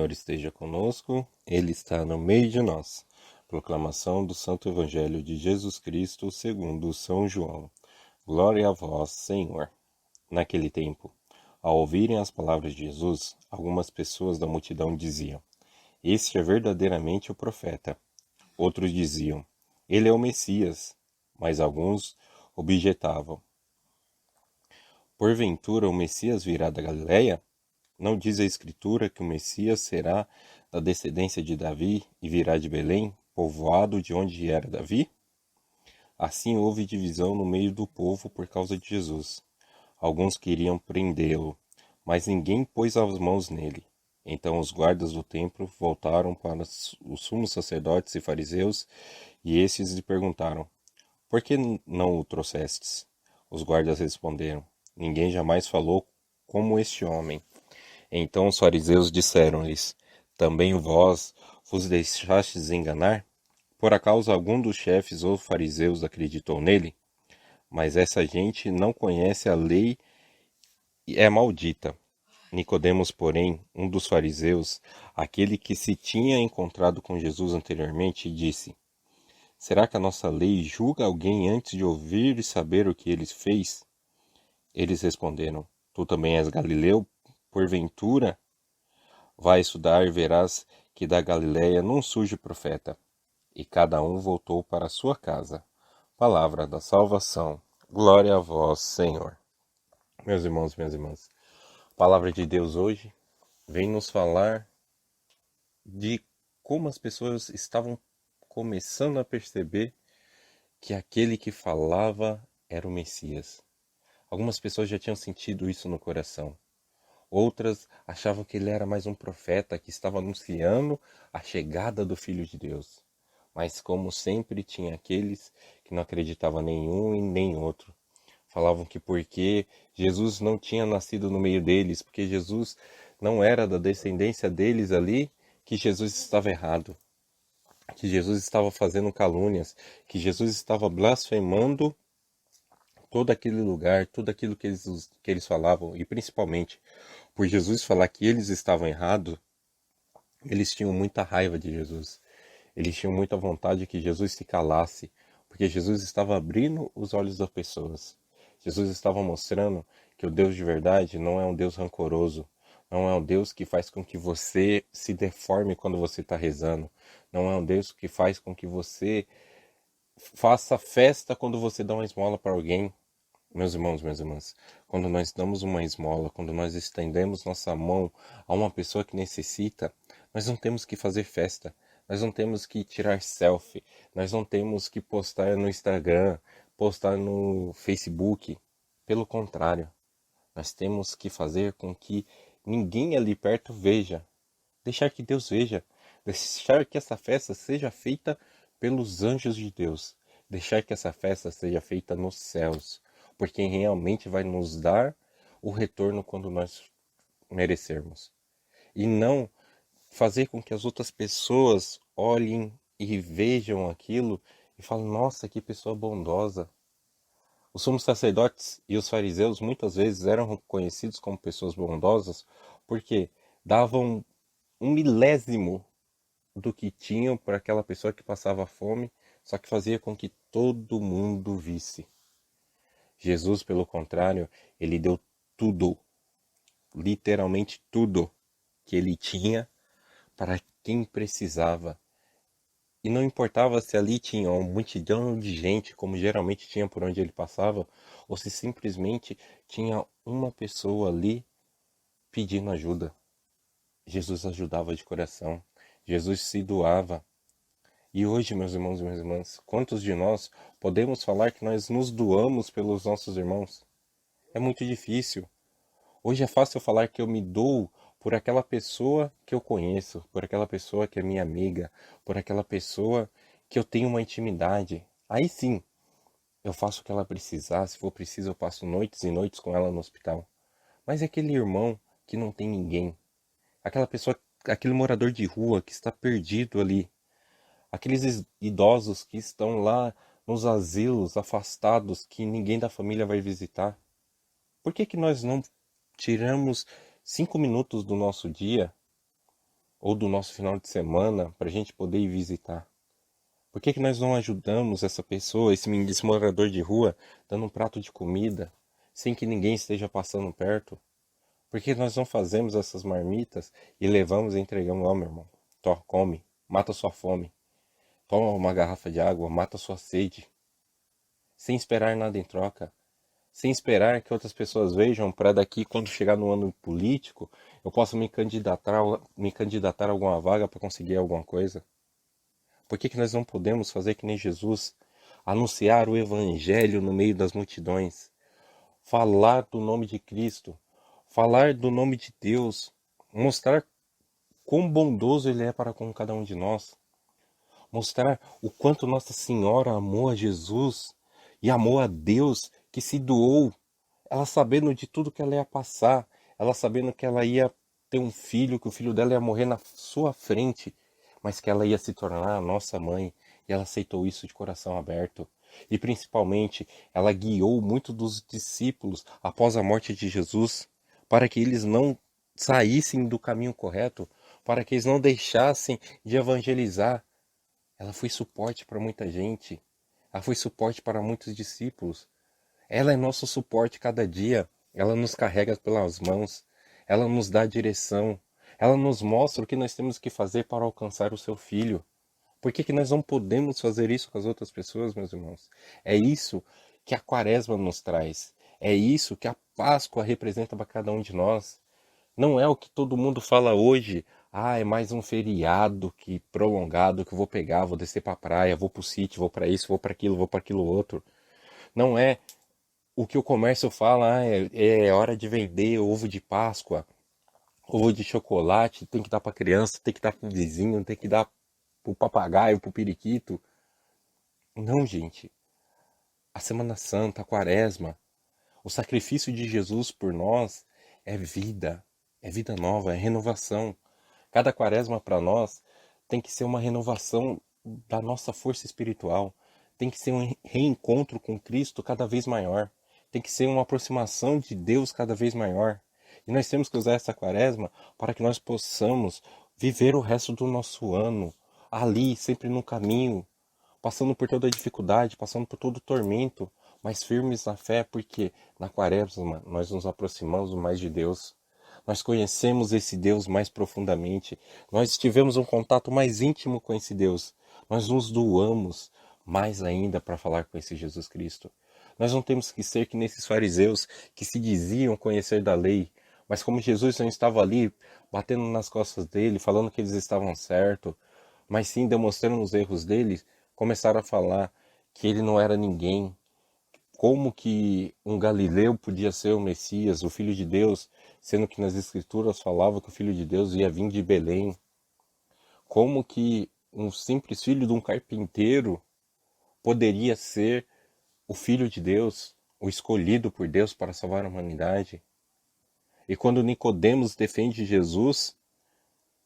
Senhor esteja conosco, Ele está no meio de nós. Proclamação do Santo Evangelho de Jesus Cristo segundo São João. Glória a vós, Senhor. Naquele tempo, ao ouvirem as palavras de Jesus, algumas pessoas da multidão diziam: Este é verdadeiramente o profeta. Outros diziam: Ele é o Messias. Mas alguns objetavam: Porventura o Messias virá da Galileia? Não diz a Escritura que o Messias será da descendência de Davi e virá de Belém, povoado de onde era Davi? Assim houve divisão no meio do povo por causa de Jesus. Alguns queriam prendê-lo, mas ninguém pôs as mãos nele. Então os guardas do templo voltaram para os sumos sacerdotes e fariseus, e estes lhe perguntaram: Por que não o trouxestes? Os guardas responderam: Ninguém jamais falou como este homem. Então os fariseus disseram-lhes: Também vós vos deixastes enganar? Por acaso algum dos chefes ou fariseus acreditou nele? Mas essa gente não conhece a lei e é maldita. Nicodemos, porém, um dos fariseus, aquele que se tinha encontrado com Jesus anteriormente, disse: Será que a nossa lei julga alguém antes de ouvir e saber o que ele fez? Eles responderam: Tu também és galileu? Porventura? Vai estudar e verás que da Galileia não surge profeta. E cada um voltou para sua casa. Palavra da salvação. Glória a vós, Senhor. Meus irmãos, minhas irmãs, a palavra de Deus hoje vem nos falar de como as pessoas estavam começando a perceber que aquele que falava era o Messias. Algumas pessoas já tinham sentido isso no coração. Outras achavam que ele era mais um profeta que estava anunciando a chegada do Filho de Deus. Mas como sempre tinha aqueles que não acreditavam nenhum e nem outro. Falavam que porque Jesus não tinha nascido no meio deles, porque Jesus não era da descendência deles ali, que Jesus estava errado. Que Jesus estava fazendo calúnias, que Jesus estava blasfemando todo aquele lugar, tudo aquilo que eles falavam, e principalmente por Jesus falar que eles estavam errados, eles tinham muita raiva de Jesus. Eles tinham muita vontade que Jesus se calasse, porque Jesus estava abrindo os olhos das pessoas. Jesus estava mostrando que o Deus de verdade não é um Deus rancoroso, não é um Deus que faz com que você se deforme quando você está rezando, não é um Deus que faz com que você faça festa quando você dá uma esmola para alguém. Meus irmãos, minhas irmãs, quando nós damos uma esmola, quando nós estendemos nossa mão a uma pessoa que necessita, nós não temos que fazer festa, nós não temos que tirar selfie, nós não temos que postar no Instagram, postar no Facebook. Pelo contrário, nós temos que fazer com que ninguém ali perto veja, deixar que Deus veja, deixar que essa festa seja feita pelos anjos de Deus, deixar que essa festa seja feita nos céus, por quem realmente vai nos dar o retorno quando nós merecermos. E não fazer com que as outras pessoas olhem e vejam aquilo e falem: nossa, que pessoa bondosa. Os sumos sacerdotes e os fariseus muitas vezes eram conhecidos como pessoas bondosas porque davam um milésimo do que tinham para aquela pessoa que passava fome, só que fazia com que todo mundo visse. Jesus, pelo contrário, ele deu tudo, literalmente tudo que ele tinha para quem precisava. E não importava se ali tinha uma multidão de gente, como geralmente tinha por onde ele passava, ou se simplesmente tinha uma pessoa ali pedindo ajuda. Jesus ajudava de coração. Jesus se doava. E hoje, meus irmãos e minhas irmãs, quantos de nós podemos falar que nós nos doamos pelos nossos irmãos? É muito difícil. Hoje é fácil falar que eu me dou por aquela pessoa que eu conheço, por aquela pessoa que é minha amiga, por aquela pessoa que eu tenho uma intimidade. Aí sim, eu faço o que ela precisar, se for preciso eu passo noites e noites com ela no hospital. Mas é aquele irmão que não tem ninguém, aquela pessoa, aquele morador de rua que está perdido ali, aqueles idosos que estão lá nos asilos, afastados, que ninguém da família vai visitar. Por que que nós não tiramos 5 minutos do nosso dia ou do nosso final de semana para a gente poder ir visitar? Por que que nós não ajudamos essa pessoa, esse morador de rua, dando um prato de comida, sem que ninguém esteja passando perto? Por que nós não fazemos essas marmitas e levamos e entregamos, ó meu irmão, come, mata sua fome, toma uma garrafa de água, mata sua sede, sem esperar nada em troca, sem esperar que outras pessoas vejam para daqui, quando chegar no ano político, eu possa me candidatar a alguma vaga para conseguir alguma coisa. Por que que nós não podemos fazer que nem Jesus, anunciar o evangelho no meio das multidões, falar do nome de Cristo, falar do nome de Deus, mostrar quão bondoso ele é para com cada um de nós, mostrar o quanto Nossa Senhora amou a Jesus e amou a Deus que se doou, ela sabendo de tudo que ela ia passar, ela sabendo que ela ia ter um filho, que o filho dela ia morrer na sua frente, mas que ela ia se tornar a nossa mãe, e ela aceitou isso de coração aberto. E principalmente, ela guiou muito dos discípulos após a morte de Jesus, para que eles não saíssem do caminho correto, para que eles não deixassem de evangelizar. Ela foi suporte para muita gente, ela foi suporte para muitos discípulos. Ela é nosso suporte cada dia. Ela nos carrega pelas mãos. Ela nos dá direção. Ela nos mostra o que nós temos que fazer para alcançar o seu filho. Por que que nós não podemos fazer isso com as outras pessoas, meus irmãos? É isso que a Quaresma nos traz. É isso que a Páscoa representa para cada um de nós. Não é o que todo mundo fala hoje. Ah, é mais um feriado que prolongado que eu vou pegar, vou descer para a praia, vou para o sítio, vou para isso, vou para aquilo outro. Não é o que o comércio fala, é hora de vender ovo de Páscoa, ovo de chocolate, tem que dar para criança, tem que dar para o vizinho, tem que dar para o papagaio, para o periquito. Não, gente. A Semana Santa, a Quaresma, o sacrifício de Jesus por nós é vida nova, é renovação. Cada Quaresma para nós tem que ser uma renovação da nossa força espiritual, tem que ser um reencontro com Cristo cada vez maior. Tem que ser uma aproximação de Deus cada vez maior. E nós temos que usar essa Quaresma para que nós possamos viver o resto do nosso ano ali, sempre no caminho, passando por toda a dificuldade, passando por todo o tormento, mas firmes na fé, porque na Quaresma nós nos aproximamos mais de Deus. Nós conhecemos esse Deus mais profundamente. Nós tivemos um contato mais íntimo com esse Deus. Nós nos doamos mais ainda para falar com esse Jesus Cristo. Nós não temos que ser que nesses fariseus que se diziam conhecer da lei, mas como Jesus não estava ali batendo nas costas dele, falando que eles estavam certos, mas sim demonstrando os erros deles, começaram a falar que ele não era ninguém. Como que um galileu podia ser o Messias, o Filho de Deus, sendo que nas Escrituras falava que o Filho de Deus ia vir de Belém? Como que um simples filho de um carpinteiro poderia ser o Filho de Deus, o escolhido por Deus para salvar a humanidade? E quando Nicodemos defende Jesus,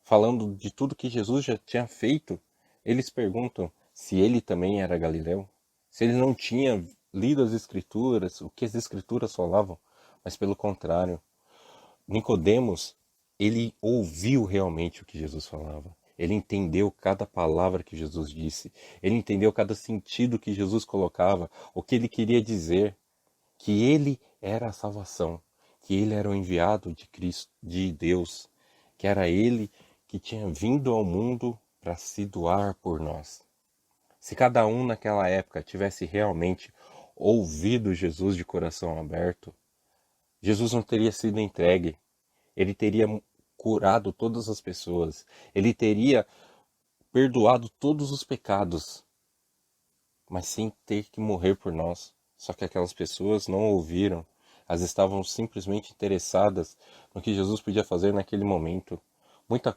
falando de tudo que Jesus já tinha feito, eles perguntam se ele também era galileu, se ele não tinha lido as Escrituras, o que as Escrituras falavam, mas pelo contrário, Nicodemos, ele ouviu realmente o que Jesus falava. Ele entendeu cada palavra que Jesus disse. Ele entendeu cada sentido que Jesus colocava, o que ele queria dizer, que ele era a salvação, que ele era o enviado de Cristo, de Deus, que era ele que tinha vindo ao mundo para se doar por nós. Se cada um naquela época tivesse realmente ouvido Jesus de coração aberto, Jesus não teria sido entregue, ele teria curado todas as pessoas, ele teria perdoado todos os pecados, mas sem ter que morrer por nós. Só que aquelas pessoas não ouviram, elas estavam simplesmente interessadas no que Jesus podia fazer naquele momento.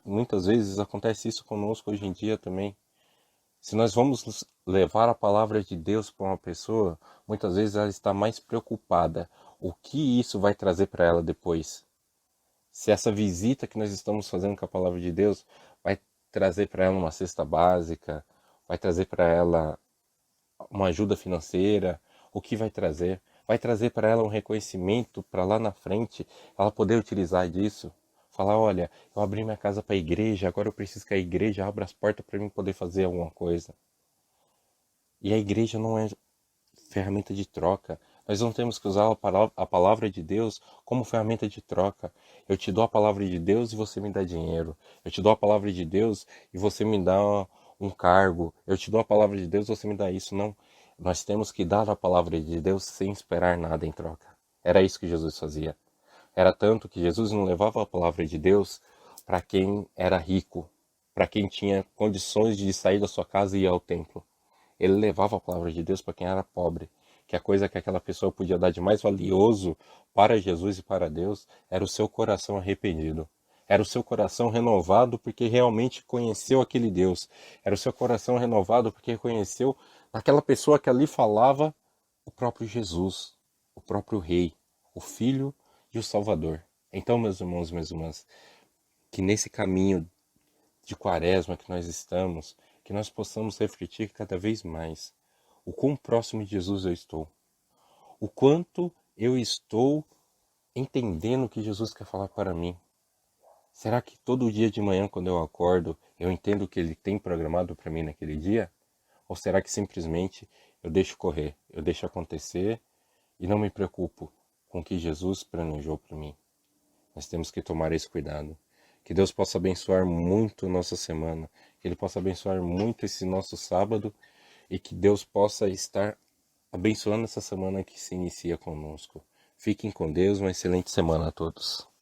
Muitas vezes acontece isso conosco hoje em dia também. Se nós vamos levar a palavra de Deus para uma pessoa, muitas vezes ela está mais preocupada o que isso vai trazer para ela depois. Se essa visita que nós estamos fazendo com a palavra de Deus vai trazer para ela uma cesta básica, vai trazer para ela uma ajuda financeira, o que vai trazer? Vai trazer para ela um reconhecimento para lá na frente ela poder utilizar disso. Falar, olha, eu abri minha casa para a igreja, agora eu preciso que a igreja abra as portas para mim poder fazer alguma coisa. E a igreja não é ferramenta de troca. Nós não temos que usar a palavra de Deus como ferramenta de troca. Eu te dou a palavra de Deus e você me dá dinheiro. Eu te dou a palavra de Deus e você me dá um cargo. Eu te dou a palavra de Deus e você me dá isso. Não. Nós temos que dar a palavra de Deus sem esperar nada em troca. Era isso que Jesus fazia. Era tanto que Jesus não levava a palavra de Deus para quem era rico, para quem tinha condições de sair da sua casa e ir ao templo. Ele levava a palavra de Deus para quem era pobre, que a coisa que aquela pessoa podia dar de mais valioso para Jesus e para Deus era o seu coração arrependido. Era o seu coração renovado porque realmente conheceu aquele Deus. Era o seu coração renovado porque conheceu naquela pessoa que ali falava o próprio Jesus, o próprio Rei, o Filho e o Salvador. Então, meus irmãos e minhas irmãs, que nesse caminho de quaresma que nós estamos, que nós possamos refletir cada vez mais o quão próximo de Jesus eu estou, o quanto eu estou entendendo o que Jesus quer falar para mim. Será que todo dia de manhã, quando eu acordo, eu entendo o que Ele tem programado para mim naquele dia? Ou será que simplesmente eu deixo correr, eu deixo acontecer e não me preocupo com o que Jesus planejou para mim? Nós temos que tomar esse cuidado. Que Deus possa abençoar muito nossa semana, que Ele possa abençoar muito esse nosso sábado e que Deus possa estar abençoando essa semana que se inicia conosco. Fiquem com Deus, uma excelente semana a todos.